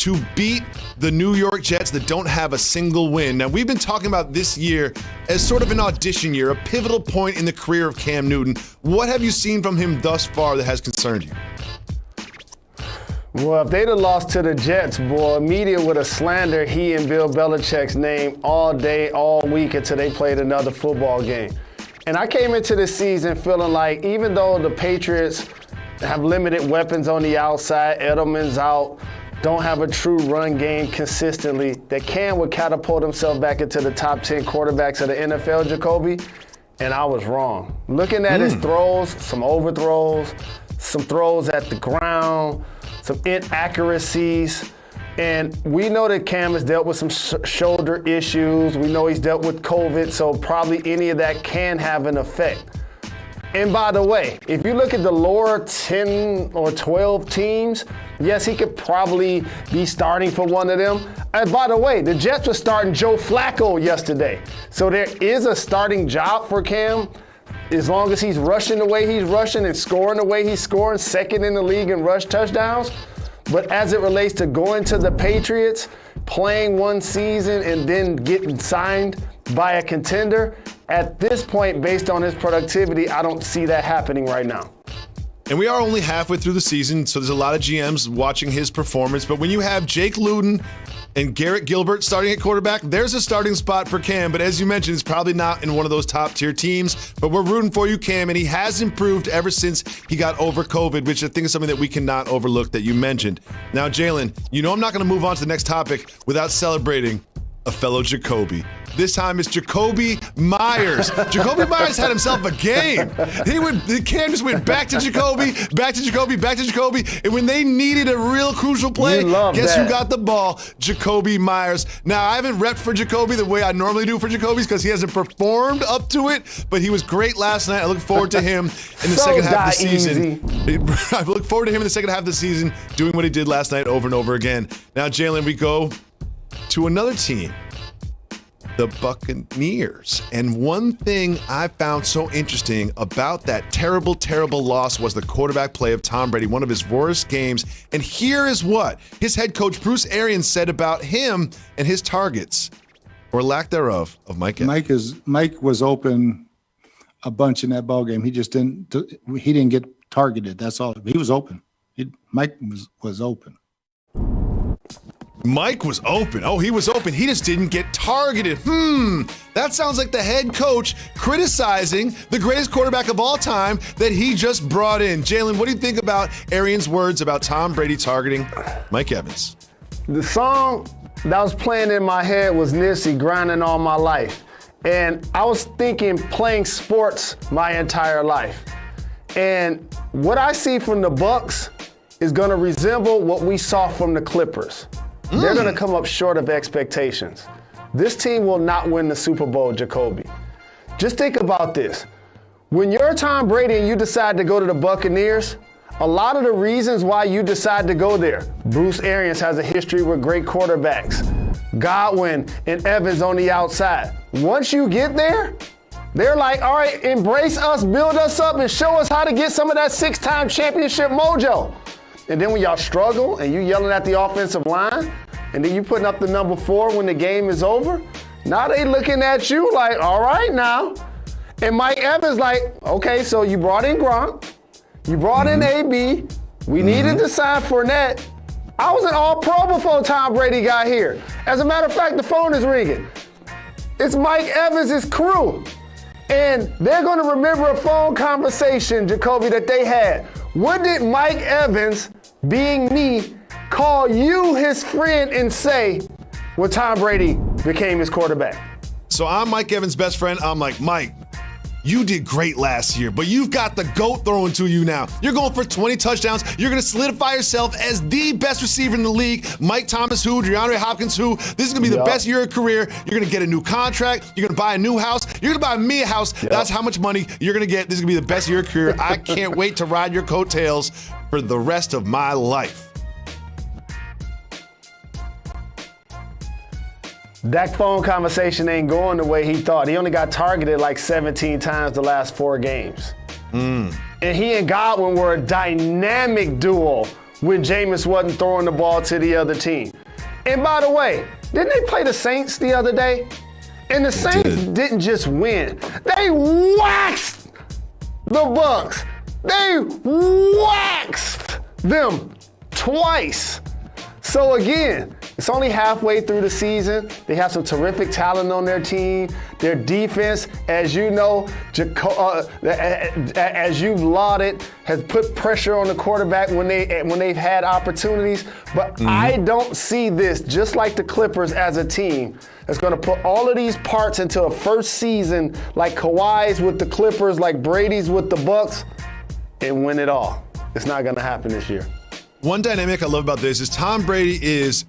to beat the New York Jets that don't have a single win. Now, we've been talking about this year as sort of an audition year, a pivotal point in the career of Cam Newton. What have you seen from him thus far that has concerned you? Well, if they'd have lost to the Jets, boy, media would have slandered he and Bill Belichick's name all day, all week until they played another football game. And I came into this season feeling like even though the Patriots have limited weapons on the outside, Edelman's out, don't have a true run game consistently, that Cam would catapult himself back into the top 10 quarterbacks of the NFL, Jacoby, and I was wrong. Looking at his throws, some overthrows, some throws at the ground, some inaccuracies, and we know that Cam has dealt with some shoulder issues. We know he's dealt with COVID, so probably any of that can have an effect. And by the way, if you look at the lower 10 or 12 teams, yes, he could probably be starting for one of them. And by the way, the Jets were starting Joe Flacco yesterday. So there is a starting job for Cam as long as he's rushing the way he's rushing and scoring the way he's scoring, second in the league in rush touchdowns. But as it relates to going to the Patriots, playing one season and then getting signed by a contender, at this point, based on his productivity, I don't see that happening right now. And we are only halfway through the season, so there's a lot of GMs watching his performance. But when you have Jake Luton and Garrett Gilbert starting at quarterback, there's a starting spot for Cam. But as you mentioned, it's probably not in one of those top-tier teams. But we're rooting for you, Cam, and he has improved ever since he got over COVID, which I think is something that we cannot overlook that you mentioned. Now, Jalen, you know I'm not going to move on to the next topic without celebrating a fellow Jacoby. This time it's Jacoby Myers. Jacoby Myers had himself a game. Cam just went back to Jacoby, back to Jacoby, back to Jacoby. And when they needed a real crucial play, guess who got the ball? Jacoby Myers. Now, I haven't repped for Jacoby the way I normally do for Jacoby's because he hasn't performed up to it, but he was great last night. I look forward to him in the second half of the season. I look forward to him in the second half of the season doing what he did last night over and over again. Now, Jalen, we go to another team, the Buccaneers. And one thing I found so interesting about that terrible, terrible loss was the quarterback play of Tom Brady, one of his worst games. And here is what his head coach, Bruce Arians, said about him and his targets, or lack thereof, of Mike Evans. Mike was open a bunch in that ball game. He just didn't get targeted. That's all. He was open. Mike was open. Mike was open. Oh, he was open. He just didn't get targeted. That sounds like the head coach criticizing the greatest quarterback of all time that he just brought in. Jalen, what do you think about Arians' words about Tom Brady targeting Mike Evans? The song that was playing in my head was Nipsey, Grinding All My Life. And I was thinking playing sports my entire life. And what I see from the Bucs is going to resemble what we saw from the Clippers. They're going to come up short of expectations. This team will not win the Super Bowl, Jacoby. Just think about this. When you're Tom Brady and you decide to go to the Buccaneers, a lot of the reasons why you decide to go there, Bruce Arians has a history with great quarterbacks, Godwin and Evans on the outside. Once you get there, they're like, all right, embrace us, build us up, and show us how to get some of that 6-time championship mojo. And then when y'all struggle and you yelling at the offensive line, and then you putting up the number 4 when the game is over, now they looking at you like, all right now. And Mike Evans like, okay, so you brought in Gronk, you brought in AB, we needed to sign Fournette. I was an all-pro before Tom Brady got here. As a matter of fact, the phone is ringing. It's Mike Evans' crew. And they're going to remember a phone conversation, Jacoby, that they had. What did Mike Evans, being me, call you his friend and say when Tom Brady became his quarterback? So I'm Mike Evans' best friend. I'm like, Mike, you did great last year, but you've got the GOAT throwing to you now. You're going for 20 touchdowns. You're going to solidify yourself as the best receiver in the league. Mike Thomas who? DeAndre Hopkins who? This is going to be the best year of your career. You're going to get a new contract. You're going to buy a new house. You're going to buy me a house. That's how much money you're going to get. This is going to be the best year of your career. I can't wait to ride your coattails for the rest of my life. That phone conversation ain't going the way he thought. He only got targeted like 17 times the last 4 games. And he and Godwin were a dynamic duo when Jameis wasn't throwing the ball to the other team. And by the way, didn't they play the Saints the other day? And the Saints didn't just win. They waxed the Bucks. They waxed them twice. So again, it's only halfway through the season. They have some terrific talent on their team. Their defense, as you know, as you've lauded, has put pressure on the quarterback when they've had opportunities. But I don't see this, just like the Clippers, as a team that's going to put all of these parts into a first season, like Kawhi's with the Clippers, like Brady's with the Bucks, and win it all. It's not going to happen this year. One dynamic I love about this is Tom Brady is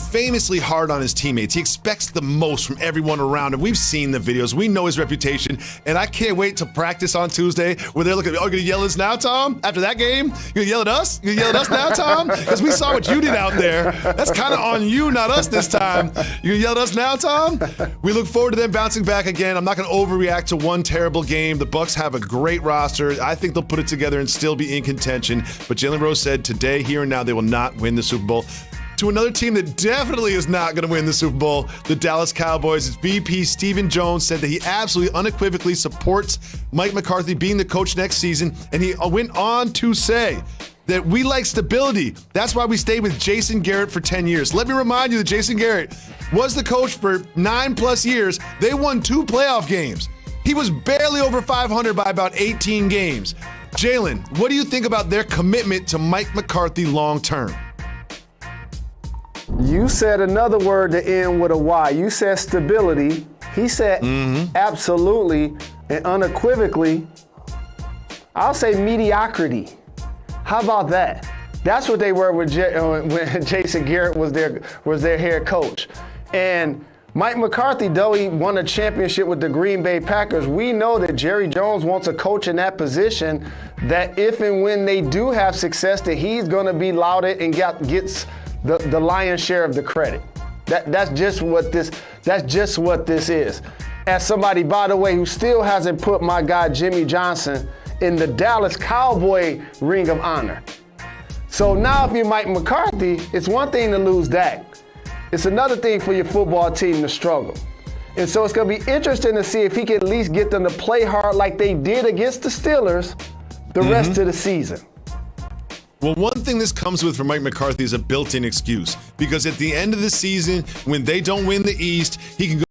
famously hard on his teammates. He expects the most from everyone around him. We've seen the videos. We know his reputation. And I can't wait to practice on Tuesday where they're looking, oh, you're going to yell at us now, Tom? After that game? You're going to yell at us? You're going to yell at us now, Tom? Because we saw what you did out there. That's kind of on you, not us this time. You're going to yell at us now, Tom? We look forward to them bouncing back again. I'm not going to overreact to one terrible game. The Bucs have a great roster. I think they'll put it together and still be in contention. But Jalen Rose said today, here and now, they will not win the Super Bowl. To another team that definitely is not going to win the Super Bowl, the Dallas Cowboys. Its VP Stephen Jones said that he absolutely unequivocally supports Mike McCarthy being the coach next season, and he went on to say that we like stability. That's why we stayed with Jason Garrett for 10 years. Let me remind you that Jason Garrett was the coach for 9+ years. They won 2 playoff games. He was barely over 500 by about 18 games. Jalen, what do you think about their commitment to Mike McCarthy long term? You said another word to end with a Y. You said stability. He said absolutely and unequivocally, I'll say mediocrity. How about that? That's what they were when Jason Garrett was their head coach. And Mike McCarthy, though he won a championship with the Green Bay Packers, we know that Jerry Jones wants a coach in that position that if and when they do have success, that he's going to be lauded and gets the lion's share of the credit. That's just what this is. As somebody, by the way, who still hasn't put my guy Jimmy Johnson in the Dallas Cowboy Ring of Honor. So now if you're Mike McCarthy, it's one thing to lose Dak. It's another thing for your football team to struggle. And so it's going to be interesting to see if he can at least get them to play hard like they did against the Steelers the rest of the season. Well, one thing this comes with for Mike McCarthy is a built-in excuse, because at the end of the season, when they don't win the East, he can go